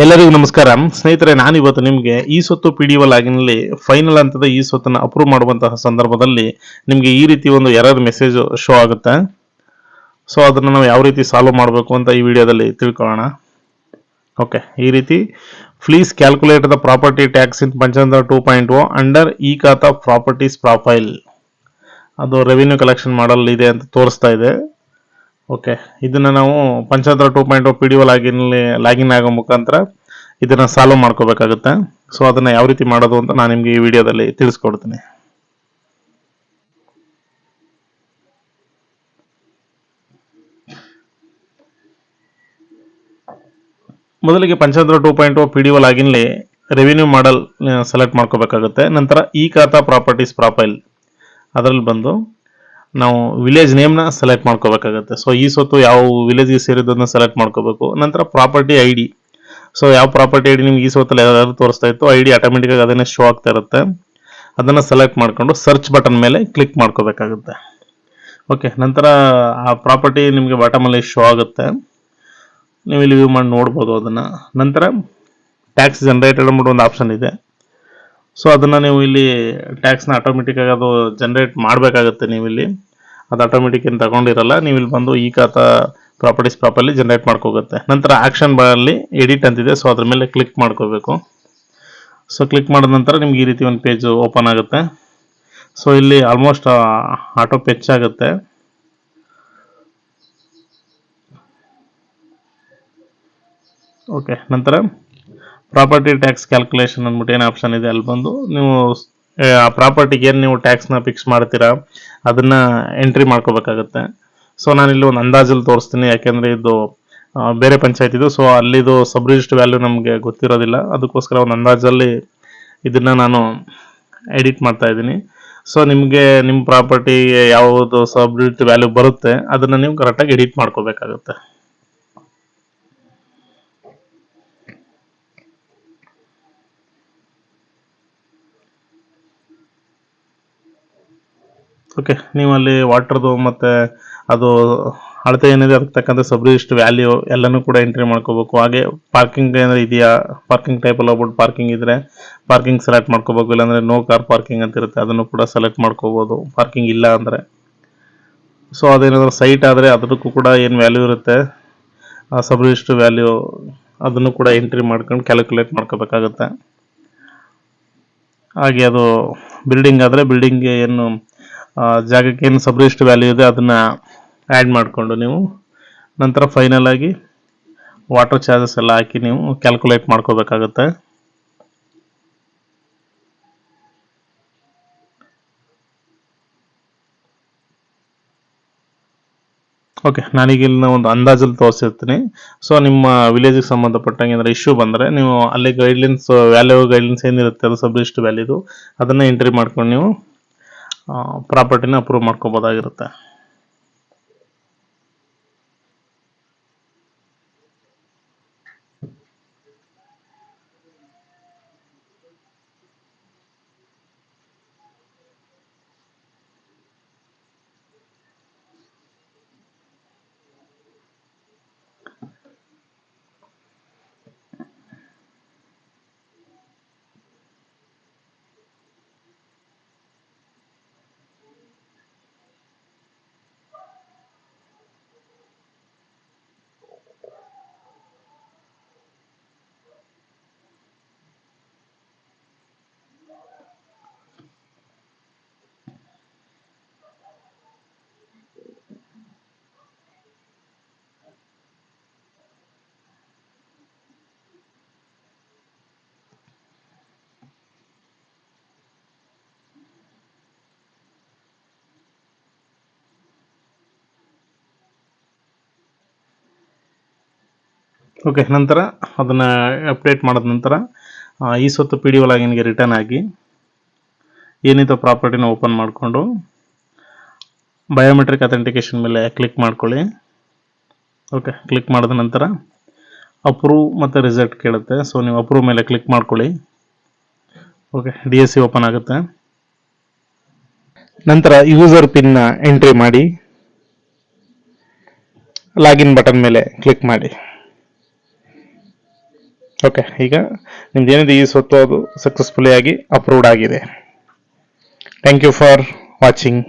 ಎಲ್ಲರಿಗೂ ನಮಸ್ಕಾರ ಸ್ನೇಹಿತರೆ. ನಾನಿವತ್ತು ನಿಮಗೆ ಈ ಸ್ವತ್ತು PDO ಲಾಗಿನಲ್ಲಿ ಫೈನಲ್ ಹಂತದ ಈ ಸ್ವತ್ತನ್ನು ಅಪ್ರೂವ್ ಮಾಡುವಂತಹ ಸಂದರ್ಭದಲ್ಲಿ ನಿಮಗೆ ಈ ರೀತಿ ಒಂದು ಎರರ್ ಮೆಸೇಜ್ ಶೋ ಆಗುತ್ತೆ. ಸೊ ಅದನ್ನು ನಾವು ಯಾವ ರೀತಿ ಸಾಲ್ವ್ ಮಾಡಬೇಕು ಅಂತ ಈ ವಿಡಿಯೋದಲ್ಲಿ ತಿಳ್ಕೊಳ್ಳೋಣ. ಓಕೆ, ಈ ರೀತಿ please calculate the property tax in Panchatantra 2.0 under e Khata properties profile. ಅದು ರೆವಿನ್ಯೂ ಕಲೆಕ್ಷನ್ ಮಾಡಲ್ ಇದೆ ಅಂತ ತೋರಿಸ್ತಾ ಇದೆ. ಓಕೆ, ಇದನ್ನು ನಾವು ಪಂಚಾಂತರ 2.0 PDO ಲಾಗಿನ್ ಆಗೋ ಮುಖಾಂತರ ಇದನ್ನು ಸಾಲ್ವ್ ಮಾಡ್ಕೋಬೇಕಾಗುತ್ತೆ. ಸೊ ಅದನ್ನು ಯಾವ ರೀತಿ ಮಾಡೋದು ಅಂತ ನಾನು ನಿಮಗೆ ಈ ವಿಡಿಯೋದಲ್ಲಿ ತಿಳಿಸ್ಕೊಡ್ತೀನಿ. ಮೊದಲಿಗೆ ಪಂಚಾಂತರ 2.0 PDO ಲಾಗಿನ್ಲಿ ರೆವಿನ್ಯೂ ಮಾಡಲ್ ಸೆಲೆಕ್ಟ್ ಮಾಡ್ಕೋಬೇಕಾಗುತ್ತೆ. ನಂತರ ಈ ಖಾತಾ ಪ್ರಾಪರ್ಟೀಸ್ ಪ್ರೊಫೈಲ್ ಅದರಲ್ಲಿ ಬಂದು ನಾವು ವಿಲೇಜ್ ನೇಮ್ನ ಸೆಲೆಕ್ಟ್ ಮಾಡ್ಕೋಬೇಕಾಗುತ್ತೆ. ಸೊ ಈ ಸ್ವತ್ತು ಯಾವ ವಿಲೇಜ್ಗೆ ಸೇರಿದ್ದನ್ನು ಸೆಲೆಕ್ಟ್ ಮಾಡ್ಕೋಬೇಕು. ನಂತರ ಪ್ರಾಪರ್ಟಿ ID. ಸೊ ಯಾವ ಪ್ರಾಪರ್ಟಿ ID ನಿಮ್ಗೆ ಈ ಸ್ವತ್ತಲ್ಲಿ ಯಾರು ತೋರಿಸ್ತಾ ಇತ್ತು ID ಆಟೋಮೆಟಿಕ್ಕಾಗಿ ಅದನ್ನೇ ಶೋ ಆಗ್ತಾ ಇರುತ್ತೆ. ಅದನ್ನು ಸೆಲೆಕ್ಟ್ ಮಾಡಿಕೊಂಡು ಸರ್ಚ್ ಬಟನ್ ಮೇಲೆ ಕ್ಲಿಕ್ ಮಾಡ್ಕೋಬೇಕಾಗುತ್ತೆ. ಓಕೆ, ನಂತರ ಆ ಪ್ರಾಪರ್ಟಿ ನಿಮಗೆ ಬಾಟಮಲ್ಲಿ ಶೋ ಆಗುತ್ತೆ. ನೀವು ಇಲ್ಲಿ ವ್ಯೂ ಮಾಡಿ ನೋಡ್ಬೋದು ಅದನ್ನು. ನಂತರ ಟ್ಯಾಕ್ಸ್ ಜನರೇಟೆಡ್ ಅಂದ್ಬಿಟ್ಟು ಒಂದು ಆಪ್ಷನ್ ಇದೆ. ಸೊ ಅದನ್ನು ನೀವು ಇಲ್ಲಿ ಟ್ಯಾಕ್ಸ್ನ ಆಟೋಮೆಟಿಕ್ಕಾಗಿ ಅದು ಜನರೇಟ್ ಮಾಡಬೇಕಾಗುತ್ತೆ. ನೀವು ಇಲ್ಲಿ ಅದು ಆಟೋಮೆಟಿಕ್ ಏನು ತಗೊಂಡಿರಲ್ಲ. ನೀವು ಇಲ್ಲಿ ಬಂದು ಈ ಖಾತಾ ಪ್ರಾಪರ್ಟೀಸ್ ಪ್ರೊಫೈಲ್ ಜನರೇಟ್ ಮಾಡ್ಕೋಗುತ್ತೆ. ನಂತರ ಆಕ್ಷನ್ ಬಾರಲ್ಲಿ ಎಡಿಟ್ ಅಂತಿದೆ. ಸೊ ಅದ್ರ ಮೇಲೆ ಕ್ಲಿಕ್ ಮಾಡ್ಕೋಬೇಕು. ಸೊ ಕ್ಲಿಕ್ ಮಾಡಿದ ನಂತರ ನಿಮ್ಗೆ ಈ ರೀತಿ ಒಂದು ಪೇಜ್ ಓಪನ್ ಆಗುತ್ತೆ. ಸೊ ಇಲ್ಲಿ ಆಲ್ಮೋಸ್ಟ್ ಆಟೋ ಪೇಜ್ ಆಗುತ್ತೆ. ಓಕೆ, ನಂತರ ಪ್ರಾಪರ್ಟಿ ಟ್ಯಾಕ್ಸ್ ಕ್ಯಾಲ್ಕುಲೇಷನ್ ಅಂದ್ಬಿಟ್ಟು ಏನು ಆಪ್ಷನ್ ಇದೆ ಅಲ್ಲಿ ಬಂದು ನೀವು ಆ ಪ್ರಾಪರ್ಟಿಗೆ ಏನು ನೀವು ಟ್ಯಾಕ್ಸ್ನ ಫಿಕ್ಸ್ ಮಾಡ್ತೀರಾ ಅದನ್ನು ಎಂಟ್ರಿ ಮಾಡ್ಕೋಬೇಕಾಗುತ್ತೆ. ಸೊ ನಾನಿಲ್ಲಿ ಒಂದು ಅಂದಾಜಲ್ಲಿ ತೋರಿಸ್ತೀನಿ, ಯಾಕೆಂದರೆ ಇದು ಬೇರೆ ಪಂಚಾಯತ್ ಇದು. ಸೊ ಅಲ್ಲಿದು ಸಬ್ ರಿಜಿಸ್ಟರ್ ವ್ಯಾಲ್ಯೂ ನಮಗೆ ಗೊತ್ತಿರೋದಿಲ್ಲ. ಅದಕ್ಕೋಸ್ಕರ ಒಂದು ಅಂದಾಜಲ್ಲಿ ಇದನ್ನು ನಾನು ಎಡಿಟ್ ಮಾಡ್ತಾ ಇದ್ದೀನಿ. ಸೊ ನಿಮಗೆ ನಿಮ್ಮ ಪ್ರಾಪರ್ಟಿಗೆ ಯಾವುದು ಸಬ್ ರಿಜಿಸ್ಟರ್ ವ್ಯಾಲ್ಯೂ ಬರುತ್ತೆ ಅದನ್ನು ನೀವು ಕರೆಕ್ಟಾಗಿ ಎಡಿಟ್ ಮಾಡ್ಕೋಬೇಕಾಗುತ್ತೆ. ಓಕೆ, ನೀವು ಅಲ್ಲಿ ವಾಟರ್ದು ಮತ್ತು ಅದು ಅಳತೆ ಏನಿದೆ ಅದಕ್ಕೆ ತಕ್ಕಂತೆ ಸಬ್ ರಿಜಿಸ್ಟರ್ ವ್ಯಾಲ್ಯೂ ಎಲ್ಲನೂ ಕೂಡ ಎಂಟ್ರಿ ಮಾಡ್ಕೋಬೇಕು. ಹಾಗೆ ಪಾರ್ಕಿಂಗ್ ಏನಾದ್ರು ಇದೆಯಾ, ಪಾರ್ಕಿಂಗ್ ಟೈಪಲ್ಲಿ ಹೋಗ್ಬಿಟ್ಟು ಪಾರ್ಕಿಂಗ್ ಇದ್ದರೆ ಪಾರ್ಕಿಂಗ್ ಸೆಲೆಕ್ಟ್ ಮಾಡ್ಕೋಬೇಕು. ಇಲ್ಲಾಂದರೆ ನೋ ಕಾರ್ ಪಾರ್ಕಿಂಗ್ ಅಂತ ಇರುತ್ತೆ, ಅದನ್ನು ಕೂಡ ಸೆಲೆಕ್ಟ್ ಮಾಡ್ಕೋಬೋದು ಪಾರ್ಕಿಂಗ್ ಇಲ್ಲ ಅಂದರೆ. ಸೊ ಅದೇನಾದರೂ ಸೈಟ್ ಆದರೆ ಅದಕ್ಕೂ ಕೂಡ ಏನು ವ್ಯಾಲ್ಯೂ ಇರುತ್ತೆ ಆ ಸಬ್ ರಿಜಿಸ್ಟರ್ ವ್ಯಾಲ್ಯೂ ಅದನ್ನು ಕೂಡ ಎಂಟ್ರಿ ಮಾಡ್ಕೊಂಡು ಕ್ಯಾಲ್ಕುಲೇಟ್ ಮಾಡ್ಕೋಬೇಕಾಗುತ್ತೆ. ಹಾಗೆ ಅದು ಬಿಲ್ಡಿಂಗ್ ಆದರೆ ಬಿಲ್ಡಿಂಗ್ಗೆ ಏನು ಜಾಗಕ್ಕೆ ಏನು ಸಬ್ ರಿಜಿಸ್ಟರ್ ವ್ಯಾಲ್ಯೂ ಇದೆ ಅದನ್ನು ಆ್ಯಡ್ ಮಾಡಿಕೊಂಡು ನೀವು ನಂತರ ಫೈನಲ್ ಆಗಿ ವಾಟರ್ ಚಾರ್ಜಸ್ ಎಲ್ಲ ಹಾಕಿ ನೀವು ಕ್ಯಾಲ್ಕುಲೇಟ್ ಮಾಡ್ಕೋಬೇಕಾಗುತ್ತೆ. ಓಕೆ, ನಾನೀಗ ಇಲ್ಲಿನ ಒಂದು ಅಂದಾಜಲ್ಲಿ ತೋರಿಸಿರ್ತೀನಿ. ಸೊ ನಿಮ್ಮ ವಿಲೇಜಿಗೆ ಸಂಬಂಧಪಟ್ಟಂಗೆ ಏನಾದರೂ ಇಶ್ಯೂ ಬಂದರೆ ನೀವು ಅಲ್ಲಿ ಗೈಡ್ಲೈನ್ಸ್ ಗೈಡ್ಲೈನ್ಸ್ ಏನಿರುತ್ತೆ ಅದು ಸಬ್ ರಿಜಿಸ್ಟರ್ ವ್ಯಾಲ್ಯೂದು ಅದನ್ನು ಎಂಟ್ರಿ ಮಾಡ್ಕೊಂಡು ನೀವು ಪ್ರಾಪರ್ಟಿನ ಅಪ್ರೂವ್ ಮಾಡ್ಕೋಬೋದಾಗಿರುತ್ತೆ. ಓಕೆ, ನಂತರ ಅದನ್ನು ಅಪ್ಡೇಟ್ ಮಾಡಿದ ನಂತರ ಈ ಸ್ವತ್ತು PDO ಲಾಗಿನ್ಗೆ ರಿಟರ್ನ್ ಆಗಿ ಏನಿದೆ ಪ್ರಾಪರ್ಟಿನ ಓಪನ್ ಮಾಡಿಕೊಂಡು ಬಯೋಮೆಟ್ರಿಕ್ ಅಥೆಂಟಿಕೇಶನ್ ಮೇಲೆ ಕ್ಲಿಕ್ ಮಾಡ್ಕೊಳ್ಳಿ. ಓಕೆ, ಕ್ಲಿಕ್ ಮಾಡಿದ ನಂತರ ಅಪ್ರೂವ್ ಮತ್ತು ರಿಸಲ್ಟ್ ಕೇಳುತ್ತೆ. ಸೊ ನೀವು ಅಪ್ರೂವ್ ಮೇಲೆ ಕ್ಲಿಕ್ ಮಾಡ್ಕೊಳ್ಳಿ. ಓಕೆ, DSC ಓಪನ್ ಆಗುತ್ತೆ. ನಂತರ ಯೂಸರ್ ಪಿನ್ನ ಎಂಟ್ರಿ ಮಾಡಿ ಲಾಗಿನ್ ಬಟನ್ ಮೇಲೆ ಕ್ಲಿಕ್ ಮಾಡಿ. ಓಕೆ, ಈಗ ನಿಮ್ದು ಏನಿದೆ ಈ ಸ್ವತ್ತು ಅದು ಸಕ್ಸಸ್ಫುಲಿ ಆಗಿ ಅಪ್ರೂವ್ಡ್ ಆಗಿದೆ. Thank you for watching.